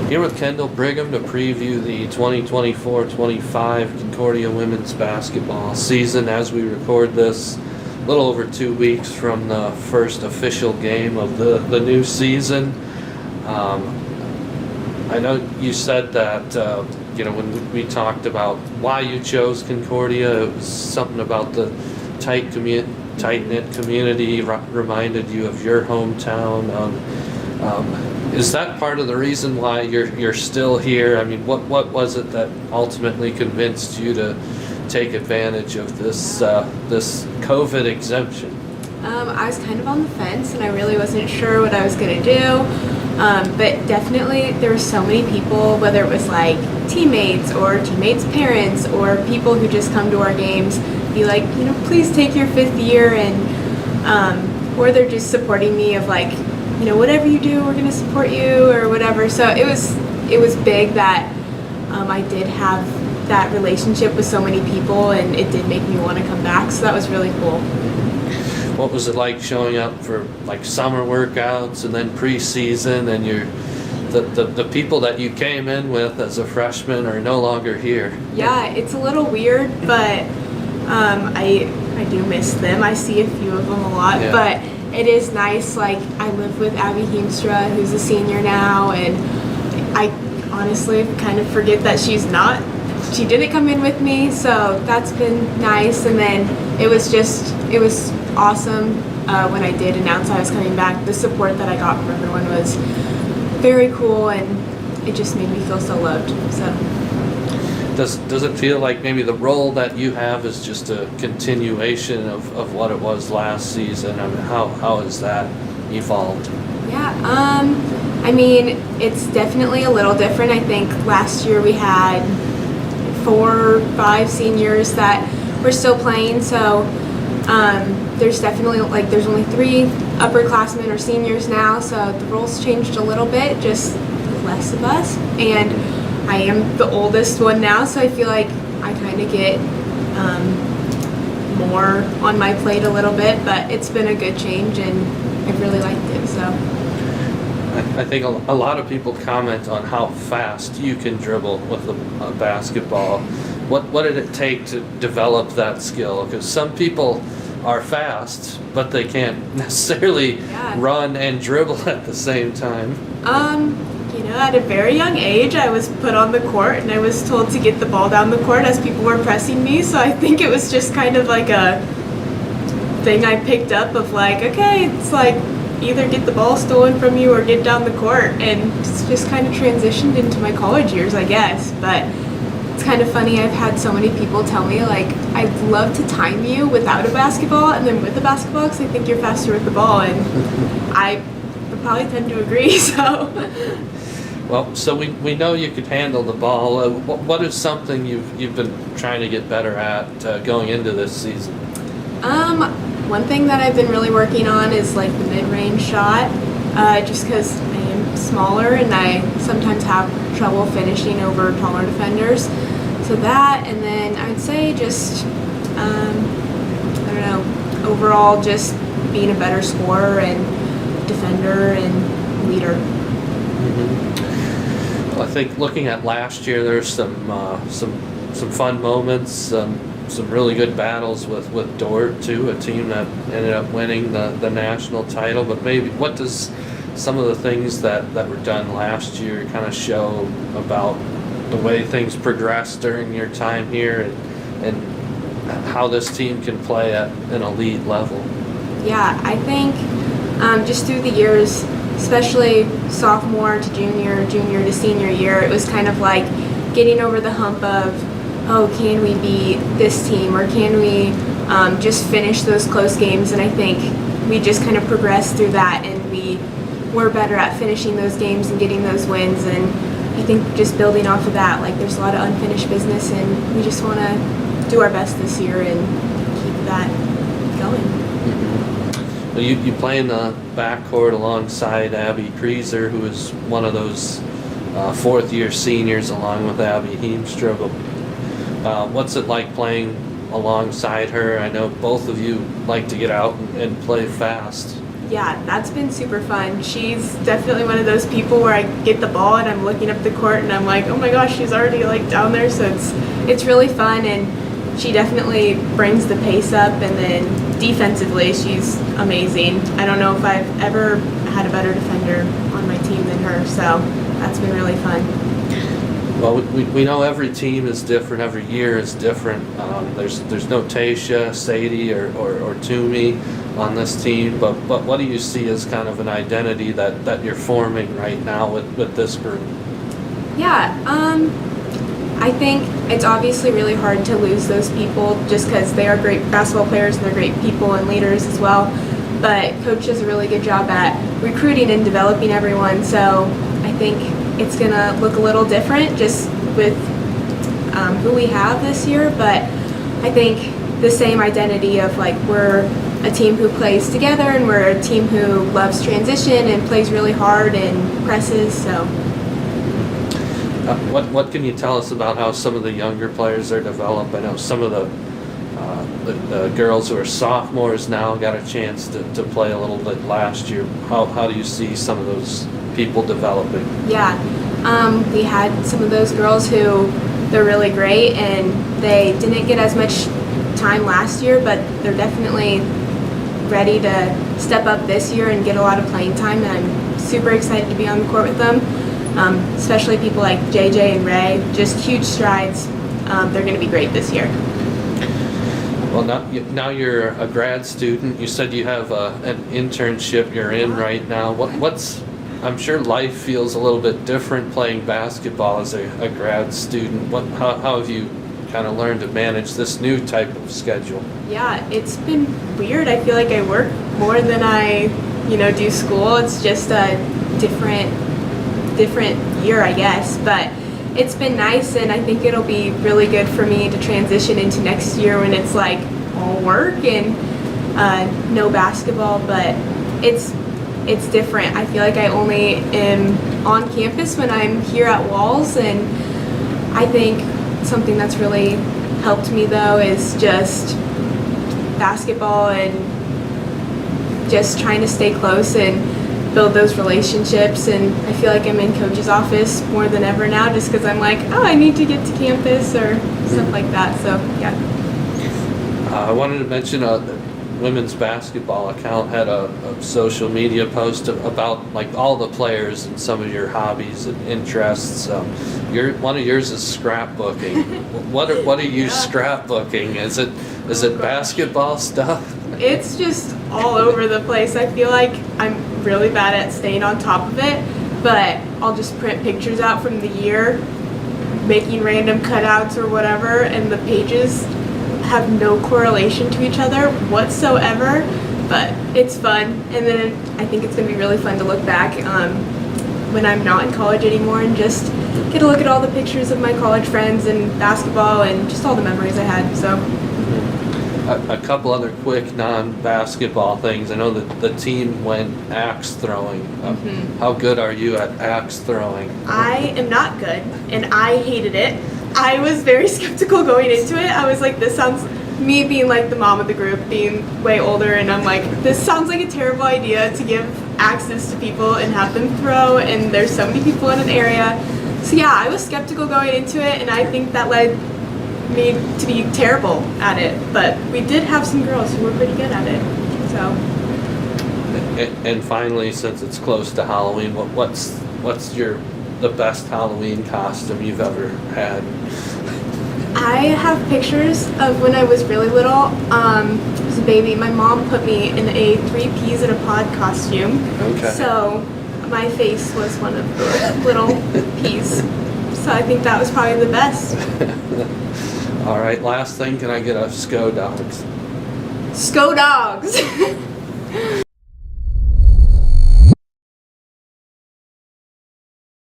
Here with Kendal Brigham to preview the 2024-25 Concordia women's basketball season as we record this a little over 2 weeks from the first official game of the new season. I know you said that, when we talked about why you chose Concordia, it was something about the tight-knit community reminded you of your hometown. Is that part of the reason why you're still here? I mean, what was it that ultimately convinced you to take advantage of this COVID exemption? I was kind of on the fence, and I really wasn't sure what I was going to do. But definitely, there were so many people, whether it was like teammates or teammates' parents or people who just come to our games, be like, please take your 5th year, and or they're just supporting me of like, whatever you do, we're going to support you or whatever. So it was big that I did have that relationship with so many people, and it did make me want to come back. So that was really cool. What was it like showing up for like summer workouts and then preseason, and the people that you came in with as a freshman are no longer here? Yeah, it's a little weird, but I do miss them. I see a few of them a lot, yeah. But it is nice. Like, I live with Abby Heemstra, who's a senior now, and I honestly kind of forget that she didn't come in with me, so that's been nice. And then it was awesome when I did announce I was coming back. The support that I got from everyone was very cool, and it just made me feel so loved. So does it feel like maybe the role that you have is just a continuation of what it was last season? I mean, how has that evolved? Yeah, I mean, it's definitely a little different. I think last year we had 4 or 5 seniors that were still playing, so there's definitely, there's only 3 upperclassmen or seniors now, so the roles changed a little bit, just less of us. And I am the oldest one now, so I feel like I kind of get more on my plate a little bit, but it's been a good change, and I've really liked it. So I think a lot of people comment on how fast you can dribble with a basketball. What did it take to develop that skill? Because some people are fast, but they can't necessarily run and dribble at the same time. At a very young age, I was put on the court, and I was told to get the ball down the court as people were pressing me. So I think it was just kind of like a thing I picked up of like, okay, it's like either get the ball stolen from you or get down the court. And it's just kind of transitioned into my college years, I guess. But it's kind of funny. I've had so many people tell me, like, I'd love to time you without a basketball and then with a basketball because I think you're faster with the ball. And I would probably tend to agree, so. Well, so we know you could handle the ball. What is something you've been trying to get better at going into this season? One thing that I've been really working on is like the mid-range shot, just because I am smaller and I sometimes have trouble finishing over taller defenders. So that, and then I'd say just, overall just being a better scorer and defender and leader. Mm-hmm. Well, I think looking at last year, there's some fun moments, some really good battles with Dort too, a team that ended up winning the national title. But maybe what does some of the things that were done last year kind of show about the way things progressed during your time here and how this team can play at an elite level? Yeah, I think just through the years, especially sophomore to junior to senior year, it was kind of like getting over the hump of, oh, can we beat this team, or can we just finish those close games? And I think we just kind of progressed through that, and we were better at finishing those games and getting those wins. And I think just building off of that, like, there's a lot of unfinished business, and we just want to do our best this year and keep that going. Well, you play in the backcourt alongside Abby Kreeser, who is one of those 4th-year seniors along with Abby Heemstra. What's it like playing alongside her? I know both of you like to get out and play fast. Yeah, that's been super fun. She's definitely one of those people where I get the ball and I'm looking up the court and I'm like, oh my gosh, she's already like down there. So it's really fun, and she definitely brings the pace up, and then defensively she's amazing. I don't know if I've ever had a better defender on my team than her, so that's been really fun. Well, we know every team is different, every year is different. There's no Tasha, Sadie, or Toomey on this team, but what do you see as kind of an identity that you're forming right now with this group? Yeah, I think it's obviously really hard to lose those people just because they are great basketball players and they're great people and leaders as well. But Coach does a really good job at recruiting and developing everyone, so I think it's going to look a little different just with who we have this year. But I think the same identity of like we're a team who plays together and we're a team who loves transition and plays really hard and presses, so. What can you tell us about how some of the younger players are developed? I know some of the girls who are sophomores now got a chance to play a little bit last year. How do you see some of those people developing? Yeah, we had some of those girls who they're really great, and they didn't get as much time last year, but they're definitely ready to step up this year and get a lot of playing time, and I'm super excited to be on the court with them. Especially people like JJ and Ray, just huge strides. They're going to be great this year. Well, now you're a grad student. You said you have an internship you're in right now. I'm sure life feels a little bit different playing basketball as a grad student. How have you kind of learned to manage this new type of schedule? Yeah, it's been weird. I feel like I work more than I, do school. It's just a different year, I guess, but it's been nice, and I think it'll be really good for me to transition into next year when it's like all work and no basketball. But it's different. I feel like I only am on campus when I'm here at Walls, and I think something that's really helped me though is just basketball and just trying to stay close and build those relationships. And I feel like I'm in Coach's office more than ever now just because I'm like, oh, I need to get to campus or stuff like that. So yeah. I wanted to mention the women's basketball account had a social media post about like all the players and some of your hobbies and interests. One of yours is scrapbooking. What are you scrapbooking? Is it basketball stuff? It's just all over the place. I feel like I'm really bad at staying on top of it, but I'll just print pictures out from the year, making random cutouts or whatever, and the pages have no correlation to each other whatsoever, but it's fun. And then I think it's going to be really fun to look back when I'm not in college anymore and just get a look at all the pictures of my college friends and basketball and just all the memories I had. So. A couple other quick non-basketball things. I know that the team went axe throwing. How good are you at axe throwing? I am not good, and I hated it. I was very skeptical going into it. I was like, this sounds, me being like the mom of the group, being way older, and I'm like, this sounds like a terrible idea to give axes to people and have them throw, and there's so many people in an area. So yeah, I was skeptical going into it, and I think that led me to be terrible at it, but we did have some girls who were pretty good at it. So. And finally, since it's close to Halloween, what's the best Halloween costume you've ever had? I have pictures of when I was really little. As a baby, my mom put me in a 3 peas in a pod costume. Okay. So my face was one of the little peas. So I think that was probably the best. All right, last thing, can I get a SCO Dogs? SCO Dogs!